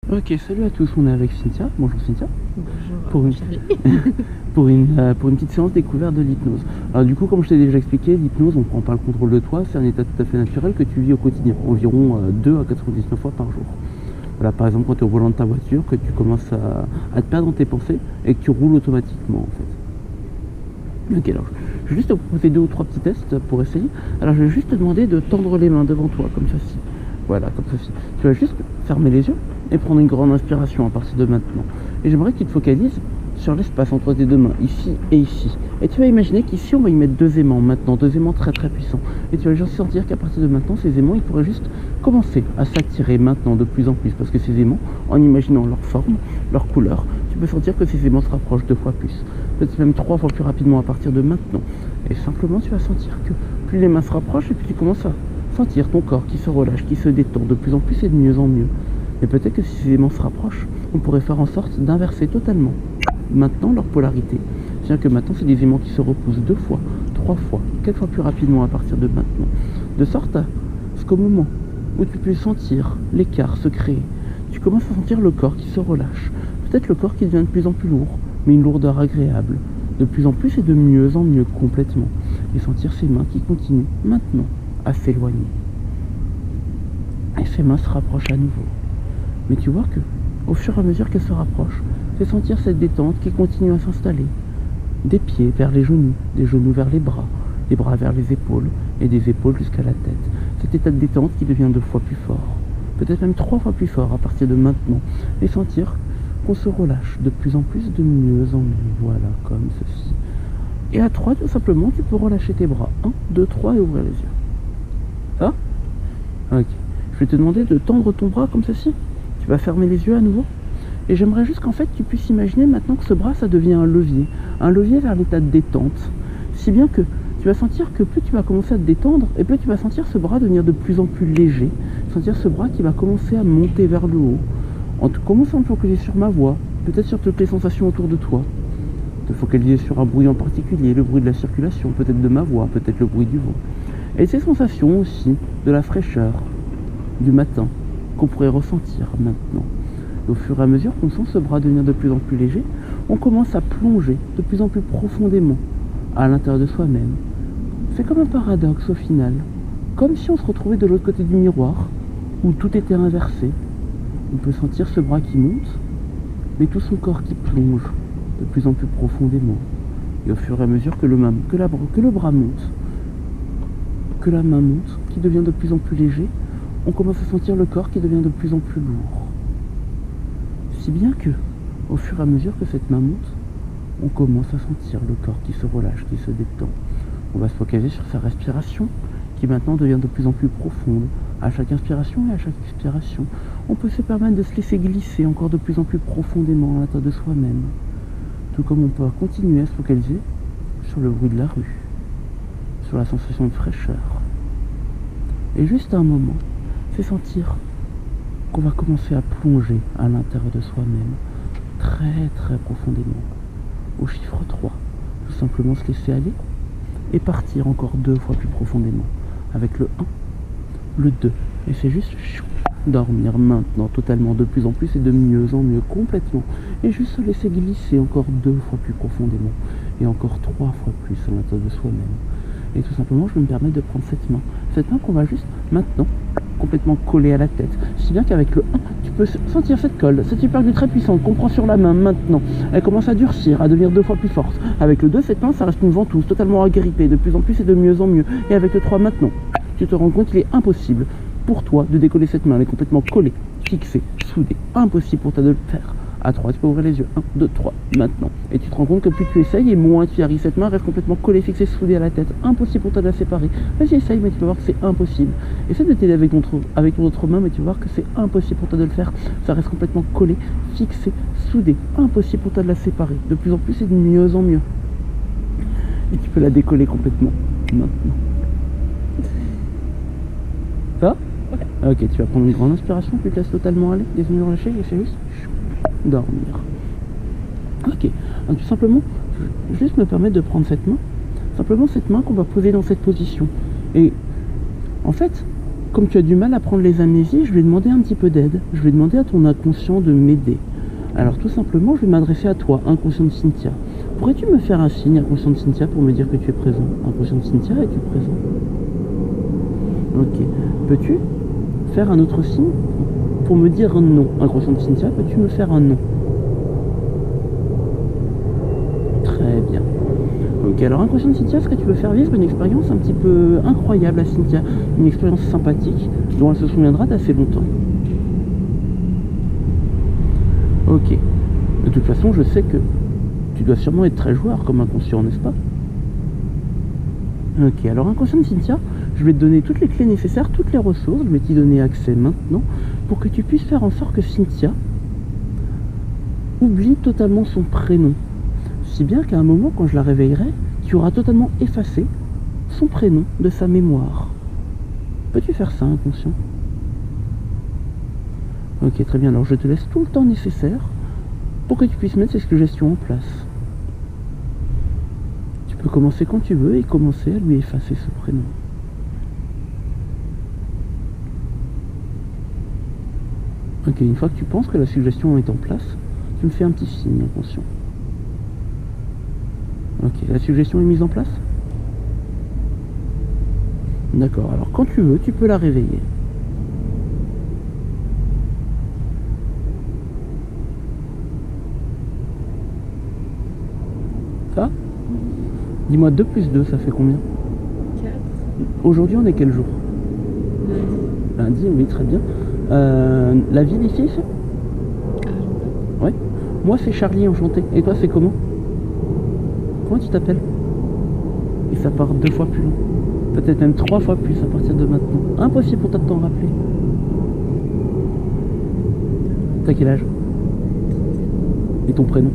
Ok, salut à tous, on est avec Cynthia. Bonjour Cynthia. Bonjour, Pour une, chérie. pour une petite séance découverte de l'hypnose. Alors du coup, comme je t'ai déjà expliqué, l'hypnose, on ne prend pas le contrôle de toi, c'est un état tout à fait naturel que tu vis au quotidien, environ 2 à 99 fois par jour. Voilà, par exemple, quand tu es au volant de ta voiture, que tu commences à te perdre dans tes pensées et que tu roules automatiquement en fait. Ok, alors je vais juste te proposer 2 ou 3 petits tests pour essayer. Alors je vais juste te demander de tendre les mains devant toi, comme ceci. Voilà, comme ceci. Tu vas juste fermer les yeux et prendre une grande inspiration à partir de maintenant. Et j'aimerais que tu te focalises sur l'espace entre tes deux mains, ici et ici. Et tu vas imaginer qu'ici, on va y mettre 2 aimants maintenant, 2 aimants très très puissants. Et tu vas juste sentir qu'à partir de maintenant, ces aimants, ils pourraient juste commencer à s'attirer maintenant de plus en plus. Parce que ces aimants, en imaginant leur forme, leur couleur, tu peux sentir que ces aimants se rapprochent 2 fois plus. Peut-être même 3 fois plus rapidement à partir de maintenant. Et simplement, tu vas sentir que plus les mains se rapprochent et puis tu commences à sentir ton corps qui se relâche, qui se détend de plus en plus et de mieux en mieux. Et peut-être que si ces aimants se rapprochent, on pourrait faire en sorte d'inverser totalement maintenant leur polarité. C'est-à-dire que maintenant, c'est des aimants qui se repoussent 2 fois, 3 fois, 4 fois plus rapidement à partir de maintenant. De sorte à ce qu'au moment où tu peux sentir l'écart se créer, tu commences à sentir le corps qui se relâche. Peut-être le corps qui devient de plus en plus lourd, mais une lourdeur agréable. De plus en plus et de mieux en mieux complètement. Et sentir ces mains qui continuent maintenant à s'éloigner. Et ces mains se rapprochent à nouveau. Mais tu vois que, au fur et à mesure qu'elles se rapprochent, c'est sentir cette détente qui continue à s'installer. Des pieds vers les genoux, des genoux vers les bras vers les épaules, et des épaules jusqu'à la tête. Cet état de détente qui devient 2 fois plus fort, peut-être même 3 fois plus fort à partir de maintenant, et sentir qu'on se relâche de plus en plus, de mieux en mieux, voilà, comme ceci. Et à 3, tout simplement, tu peux relâcher tes bras. 1, 2, 3 et ouvrir les yeux. Ça va ? Ok. Je vais te demander de tendre ton bras comme ceci. Tu vas fermer les yeux à nouveau. Et j'aimerais juste qu'en fait tu puisses imaginer maintenant que ce bras ça devient un levier vers l'état de détente. Si bien que tu vas sentir que plus tu vas commencer à te détendre et plus tu vas sentir ce bras devenir de plus en plus léger. Sentir ce bras qui va commencer à monter vers le haut. En te commençant à te focaliser sur ma voix, peut-être sur toutes les sensations autour de toi. Te focaliser sur un bruit en particulier, le bruit de la circulation, peut-être de ma voix, peut-être le bruit du vent. Et ces sensations aussi de la fraîcheur du matin qu'on pourrait ressentir maintenant. Et au fur et à mesure qu'on sent ce bras devenir de plus en plus léger, on commence à plonger de plus en plus profondément à l'intérieur de soi-même. C'est comme un paradoxe au final, comme si on se retrouvait de l'autre côté du miroir, où tout était inversé. On peut sentir ce bras qui monte, mais tout son corps qui plonge de plus en plus profondément. Et au fur et à mesure que le bras monte, que la main monte, qui devient de plus en plus léger, on commence à sentir le corps qui devient de plus en plus lourd. Si bien que, au fur et à mesure que cette main monte, on commence à sentir le corps qui se relâche, qui se détend. On va se focaliser sur sa respiration, qui maintenant devient de plus en plus profonde. À chaque inspiration et à chaque expiration, on peut se permettre de se laisser glisser encore de plus en plus profondément à l'intérieur de soi-même. Tout comme on peut continuer à se focaliser sur le bruit de la rue, sur la sensation de fraîcheur. Et juste un moment, c'est sentir qu'on va commencer à plonger à l'intérieur de soi-même, très très profondément. Au chiffre 3, tout simplement se laisser aller et partir encore 2 fois plus profondément. Avec le 1, le 2, et c'est juste dormir maintenant totalement de plus en plus et de mieux en mieux complètement. Et juste se laisser glisser encore 2 fois plus profondément et encore 3 fois plus à l'intérieur de soi-même. Et tout simplement, je vais me permettre de prendre cette main qu'on va juste maintenant complètement coller à la tête. Si bien qu'avec le 1, tu peux sentir cette colle, cette hypergule très puissante qu'on prend sur la main maintenant. Elle commence à durcir, à devenir 2 fois plus forte. Avec le 2, cette main, ça reste une ventouse totalement agrippée, de plus en plus et de mieux en mieux. Et avec le 3 maintenant, tu te rends compte qu'il est impossible pour toi de décoller cette main. Elle est complètement collée, fixée, soudée. Impossible pour toi de le faire. À 3, tu peux ouvrir les yeux. 1, 2, 3, maintenant. Et tu te rends compte que plus tu essayes et moins tu y arrives. Cette main reste complètement collée, fixée, soudée à la tête. Impossible pour toi de la séparer. Vas-y, essaye, mais tu vas voir que c'est impossible. Essaie de t'aider avec ton autre main, mais tu vas voir que c'est impossible pour toi de le faire. Ça reste complètement collé, fixé, soudé. Impossible pour toi de la séparer. De plus en plus et de mieux en mieux. Et tu peux la décoller complètement. Maintenant. Ça va ? Ok, tu vas prendre une grande inspiration, tu te laisses totalement aller, les yeux relâchés, et c'est juste dormir. Ok, donc tout simplement, juste me permettre de prendre cette main, simplement cette main qu'on va poser dans cette position. Et en fait, comme tu as du mal à prendre les amnésies, je vais demander un petit peu d'aide. Je vais demander à ton inconscient de m'aider. Alors tout simplement, je vais m'adresser à toi, inconscient de Cynthia. Pourrais-tu me faire un signe, inconscient de Cynthia, pour me dire que tu es présent? Inconscient de Cynthia, es-tu présent? Ok. Peux-tu faire un autre signe pour me dire un non? Inconscient de Cynthia, peux-tu me faire un non? Très bien. Ok, alors inconscient de Cynthia, est-ce que tu veux faire vivre une expérience un petit peu incroyable à Cynthia? Une expérience sympathique dont elle se souviendra d'assez longtemps. Ok. De toute façon, je sais que tu dois sûrement être très joueur comme inconscient, n'est-ce pas? Ok, alors inconscient de Cynthia, je vais te donner toutes les clés nécessaires, toutes les ressources, je vais t'y donner accès maintenant pour que tu puisses faire en sorte que Cynthia oublie totalement son prénom. Si bien qu'à un moment, quand je la réveillerai, tu auras totalement effacé son prénom de sa mémoire. Peux-tu faire ça, inconscient? Ok, très bien, alors je te laisse tout le temps nécessaire pour que tu puisses mettre ces suggestions en place. Tu peux commencer quand tu veux et commencer à lui effacer ce prénom. Ok, une fois que tu penses que la suggestion est en place, tu me fais un petit signe, inconscient. Ok, la suggestion est mise en place? D'accord, alors quand tu veux, tu peux la réveiller. Ça? Dis-moi 2 plus 2, ça fait combien? 4. Aujourd'hui, on est quel jour? Lundi. Lundi, oui, très bien. La ville ici, c'est? Ouais. Moi, c'est Charlie, enchanté. Et toi, c'est comment? Comment tu t'appelles? Et ça part 2 fois plus long. Peut-être même 3 fois plus à partir de maintenant. Impossible pour toi de t'en rappeler. T'as quel âge? Et ton prénom?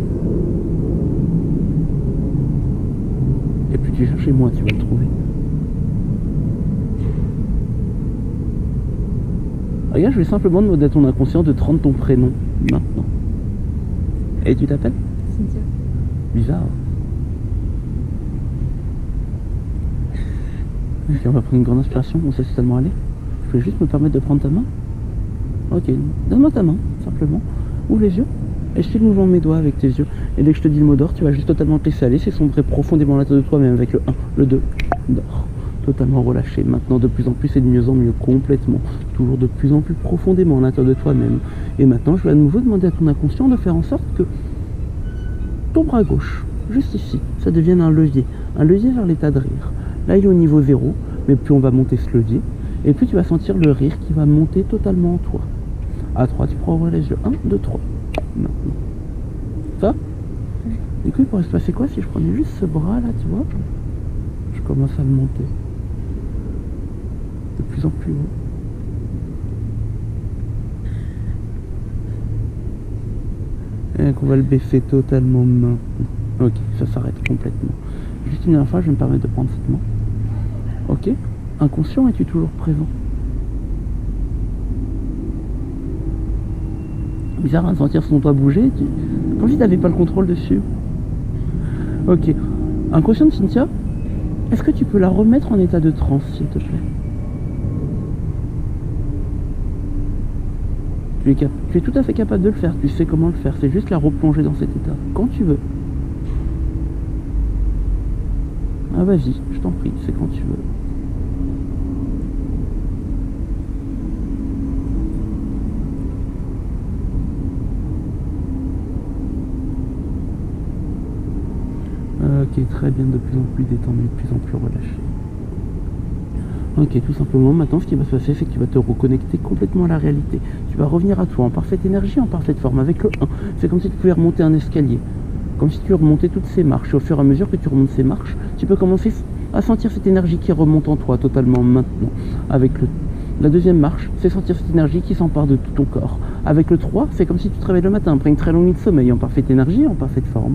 Et plus tu cherches, et moins tu vas le trouver. Regarde, je vais simplement demander à ton inconscient de te rendre ton prénom maintenant. Et tu t'appelles? Cynthia. Bizarre. Ok, on va prendre une grande inspiration, on sait totalement aller. Je vais juste me permettre de prendre ta main. Ok, donne-moi ta main, simplement. Ouvre les yeux. Et je fais le mouvement de mes doigts avec tes yeux. Et dès que je te dis le mot d'or, tu vas juste totalement te laisser aller. C'est sombrer profondément à l'intérieur de toi-même avec le 1, le 2, d'or. Totalement relâché. Maintenant, de plus en plus et de mieux en mieux, complètement. Toujours de plus en plus profondément à l'intérieur de toi-même. Et maintenant, je vais à nouveau demander à ton inconscient de faire en sorte que ton bras gauche, juste ici, ça devienne un levier vers l'état de rire. Là, il est au niveau 0, mais plus on va monter ce levier, et plus tu vas sentir le rire qui va monter totalement en toi. À 3, tu pourras ouvrir les yeux. 1, 2, 3. Maintenant. Ça? Du coup, il pourrait se passer quoi si je prenais juste ce bras là, tu vois? Je commence à le monter. De plus en plus haut. Et qu'on va le baisser totalement maintenant. Ok, ça s'arrête complètement. Juste une dernière fois, je vais me permettre de prendre cette main. Ok. Inconscient, es-tu toujours présent? Bizarre à sentir son doigt bouger. Comme si tu n'avais pas le contrôle dessus. Ok. Inconscient de Cynthia, est-ce que tu peux la remettre en état de transe, s'il te plaît? Tu es tout à fait capable de le faire, tu sais comment le faire, c'est juste la replonger dans cet état, quand tu veux. Ah vas-y, je t'en prie, c'est quand tu veux. Ok, très bien, de plus en plus détendu, de plus en plus relâché. Ok, tout simplement, maintenant ce qui va se passer, c'est que tu vas te reconnecter complètement à la réalité. Tu vas revenir à toi en parfaite énergie, en parfaite forme, avec le 1. C'est comme si tu pouvais remonter un escalier. Comme si tu remontais toutes ces marches. Et au fur et à mesure que tu remontes ces marches, tu peux commencer à sentir cette énergie qui remonte en toi totalement maintenant. Avec la deuxième marche, c'est sentir cette énergie qui s'empare de tout ton corps. Avec le 3, c'est comme si tu te réveilles le matin après une très longue nuit de sommeil, en parfaite énergie, en parfaite forme.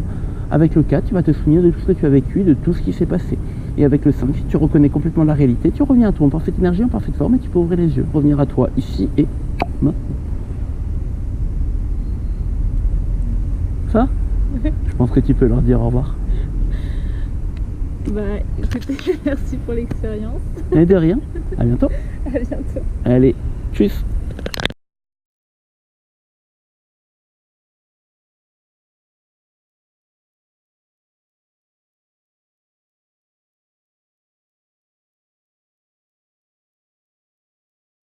Avec le 4, tu vas te souvenir de tout ce que tu as vécu, de tout ce qui s'est passé. Et avec le 5, tu reconnais complètement la réalité, tu reviens à toi en parfaite énergie, en parfaite forme, et tu peux ouvrir les yeux, revenir à toi ici et maintenant. Ça? Je pense que tu peux leur dire au revoir. Bah écoutez, merci pour l'expérience. Et de rien, à bientôt. À bientôt. Allez, tchuss.